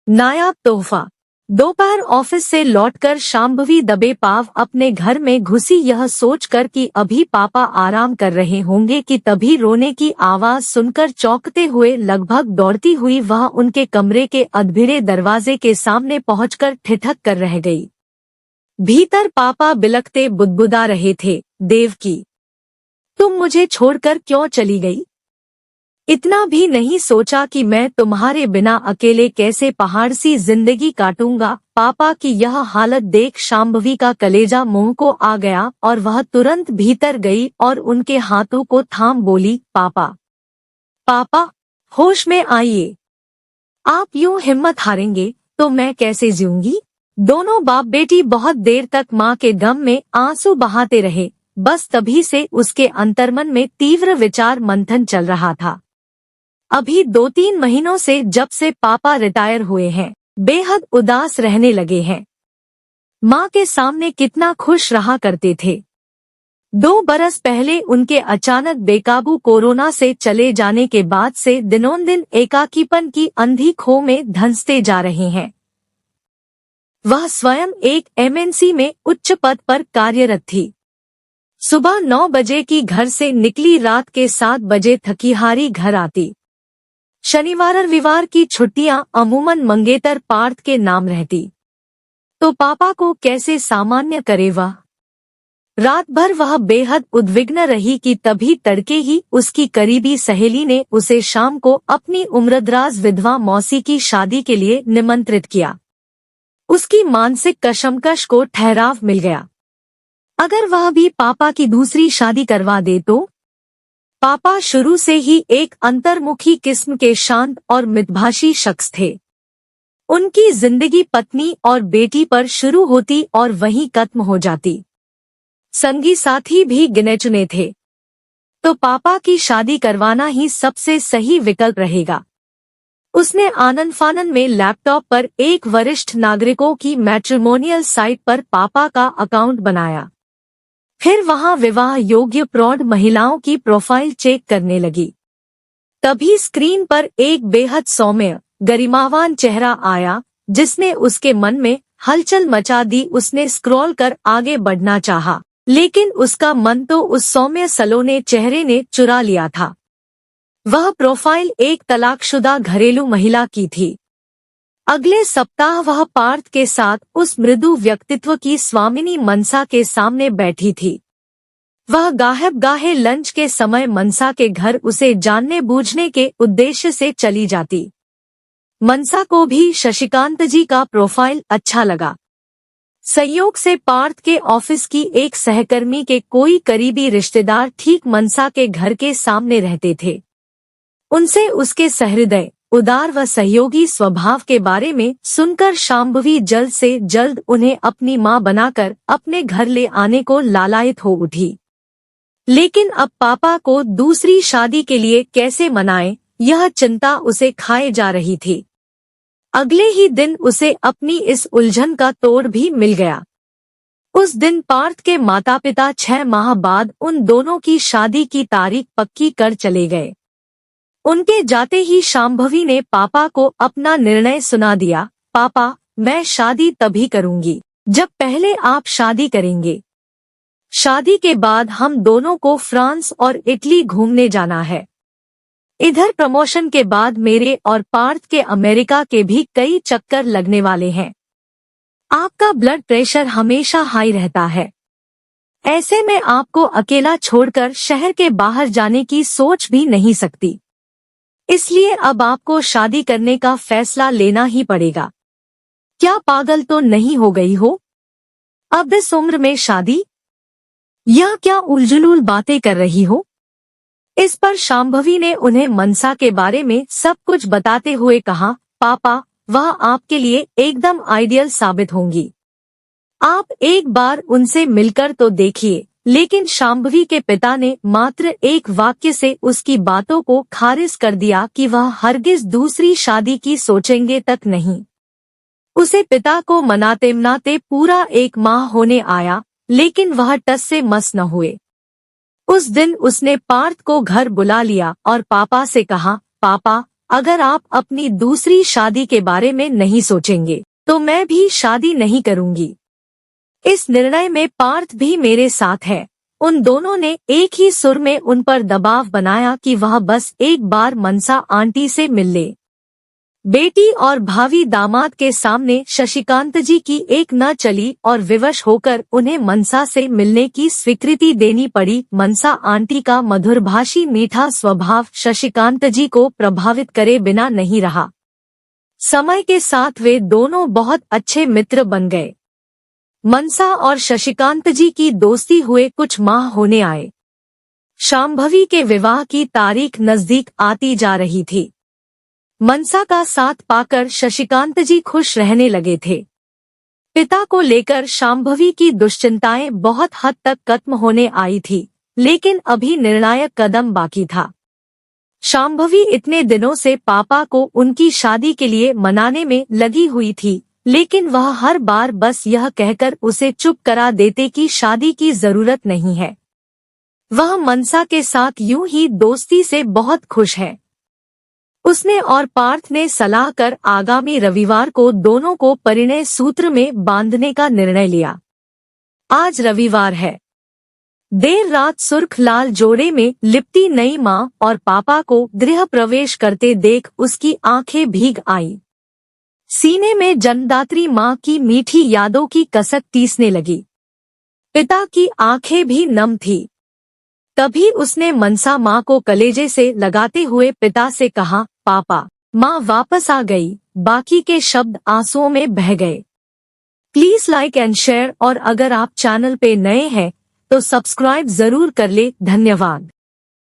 नायाब तोहफा। दोपहर ऑफिस से लौटकर शांभवी दबे पांव अपने घर में घुसी, यह सोचकर कि अभी पापा आराम कर रहे होंगे कि तभी रोने की आवाज सुनकर चौंकते हुए लगभग दौड़ती हुई वह उनके कमरे के अधभिड़े दरवाजे के सामने पहुंचकर ठिठक कर रह गई। भीतर पापा बिलखते बुदबुदा रहे थे, देवकी, तुम मुझे छोड़कर क्यों चली गई? इतना भी नहीं सोचा कि मैं तुम्हारे बिना अकेले कैसे पहाड़ सी जिंदगी काटूंगा? पापा की यह हालत देख शांभवी का कलेजा मुंह को आ गया और वह तुरंत भीतर गई और उनके हाथों को थाम बोली, पापा, पापा, होश में आइए। आप यूं हिम्मत हारेंगे तो मैं कैसे जीऊंगी? दोनों बाप बेटी बहुत देर तक माँ के गम में आंसू बहाते रहे। बस तभी से उसके अंतर्मन में तीव्र विचार मंथन चल रहा था। अभी 2-3 महीनों से जब से पापा रिटायर हुए हैं, बेहद उदास रहने लगे हैं। माँ के सामने कितना खुश रहा करते थे। 2 बरस पहले उनके अचानक बेकाबू कोरोना से चले जाने के बाद से दिनोंदिन एकाकीपन की अंधी खो में धंसते जा रहे हैं। वह स्वयं एक एमएनसी में उच्च पद पर कार्यरत थी। सुबह 9 बजे की घर से निकली, रात के 7 बजे थकी हारी घर आती। शनिवार रविवार की छुट्टियां अमूमन मंगेतर पार्थ के नाम रहती। तो पापा को कैसे सामान्य करे वह? रात भर वह बेहद उद्विग्न रही कि तभी तड़के ही उसकी करीबी सहेली ने उसे शाम को अपनी उम्रदराज विधवा मौसी की शादी के लिए निमंत्रित किया। उसकी मानसिक कशमकश को ठहराव मिल गया। अगर वह भी पापा की दूसरी शादी करवा दे तो? पापा शुरू से ही एक अंतर्मुखी किस्म के शांत और मितभाषी शख्स थे। उनकी जिंदगी पत्नी और बेटी पर शुरू होती और वहीं खत्म हो जाती। संगी साथी भी गिने चुने थे। तो पापा की शादी करवाना ही सबसे सही विकल्प रहेगा। उसने आनन फानन में लैपटॉप पर एक वरिष्ठ नागरिकों की मैट्रिमोनियल साइट पर पापा का अकाउंट बनाया। फिर वहां विवाह योग्य प्रौढ़ महिलाओं की प्रोफाइल चेक करने लगी। तभी स्क्रीन पर एक बेहद सौम्य, गरिमावान चेहरा आया जिसने उसके मन में हलचल मचा दी। उसने स्क्रॉल कर आगे बढ़ना चाहा, लेकिन उसका मन तो उस सौम्य सलोने चेहरे ने चुरा लिया था। वह प्रोफाइल एक तलाकशुदा घरेलू महिला की थी। अगले सप्ताह वह पार्थ के साथ उस मृदु व्यक्तित्व की स्वामिनी मनसा के सामने बैठी थी। वह गाहे लंच के समय मनसा के घर उसे जानने बूझने के उद्देश्य से चली जाती। मनसा को भी शशिकांत जी का प्रोफाइल अच्छा लगा। संयोग से पार्थ के ऑफिस की एक सहकर्मी के कोई करीबी रिश्तेदार ठीक मनसा के घर के सामने रहते थे। उनसे उसके सहृदय, उदार व सहयोगी स्वभाव के बारे में सुनकर शांभवी जल्द से जल्द उन्हें अपनी मां बनाकर अपने घर ले आने को लालायित हो उठी। लेकिन अब पापा को दूसरी शादी के लिए कैसे मनाए, यह चिंता उसे खाए जा रही थी। अगले ही दिन उसे अपनी इस उलझन का तोड़ भी मिल गया। उस दिन पार्थ के माता पिता 6 माह बाद उन दोनों की शादी की तारीख पक्की कर चले गए। उनके जाते ही शांभवी ने पापा को अपना निर्णय सुना दिया। पापा, मैं शादी तभी करूंगी जब पहले आप शादी करेंगे। शादी के बाद हम दोनों को फ्रांस और इटली घूमने जाना है। इधर प्रमोशन के बाद मेरे और पार्थ के अमेरिका के भी कई चक्कर लगने वाले हैं। आपका ब्लड प्रेशर हमेशा हाई रहता है। ऐसे में आपको अकेला छोड़कर शहर के बाहर जाने की सोच भी नहीं सकती। इसलिए अब आपको शादी करने का फैसला लेना ही पड़ेगा। क्या पागल तो नहीं हो गई हो? अब इस उम्र में शादी? यह क्या उलझुल बातें कर रही हो? इस पर शांभवी ने उन्हें मनसा के बारे में सब कुछ बताते हुए कहा, पापा, वह आपके लिए एकदम आइडियल साबित होंगी। आप एक बार उनसे मिलकर तो देखिए। लेकिन शांभवी के पिता ने मात्र एक वाक्य से उसकी बातों को खारिज कर दिया कि वह हरगिज दूसरी शादी की सोचेंगे तक नहीं। उसे पिता को मनाते मनाते पूरा 1 माह होने आया, लेकिन वह टस से मस न हुए। उस दिन उसने पार्थ को घर बुला लिया और पापा से कहा, पापा, अगर आप अपनी दूसरी शादी के बारे में नहीं सोचेंगे तो मैं भी शादी नहीं करूंगी। इस निर्णय में पार्थ भी मेरे साथ है। उन दोनों ने एक ही सुर में उन पर दबाव बनाया कि वह बस एक बार मनसा आंटी से मिल ले। बेटी और भावी दामाद के सामने शशिकांत जी की एक न चली और विवश होकर उन्हें मनसा से मिलने की स्वीकृति देनी पड़ी। मनसा आंटी का मधुरभाषी मीठा स्वभाव शशिकांत जी को प्रभावित करे बिना नहीं रहा। समय के साथ वे दोनों बहुत अच्छे मित्र बन गए। मनसा और शशिकांत जी की दोस्ती हुए कुछ माह होने आए। शांभवी के विवाह की तारीख नजदीक आती जा रही थी। मनसा का साथ पाकर शशिकांत जी खुश रहने लगे थे। पिता को लेकर शांभवी की दुश्चिंताएं बहुत हद तक खत्म होने आई थी, लेकिन अभी निर्णायक कदम बाकी था। शांभवी इतने दिनों से पापा को उनकी शादी के लिए मनाने में लगी हुई थी, लेकिन वह हर बार बस यह कहकर उसे चुप करा देते कि शादी की जरूरत नहीं है। वह मनसा के साथ यूं ही दोस्ती से बहुत खुश है। उसने और पार्थ ने सलाह कर आगामी रविवार को दोनों को परिणय सूत्र में बांधने का निर्णय लिया। आज रविवार है। देर रात सुर्ख लाल जोड़े में लिपटी नई माँ और पापा को गृह प्रवेश करते देख उसकी आंखें भीग आईं। सीने में जन्मदात्री माँ की मीठी यादों की कसक टीसने लगी। पिता की आंखें भी नम थी। तभी उसने मनसा माँ को कलेजे से लगाते हुए पिता से कहा, पापा, माँ वापस आ गई। बाकी के शब्द आंसुओं में बह गए। प्लीज लाइक एंड शेयर, और अगर आप चैनल पे नए हैं तो सब्सक्राइब जरूर कर ले। धन्यवाद।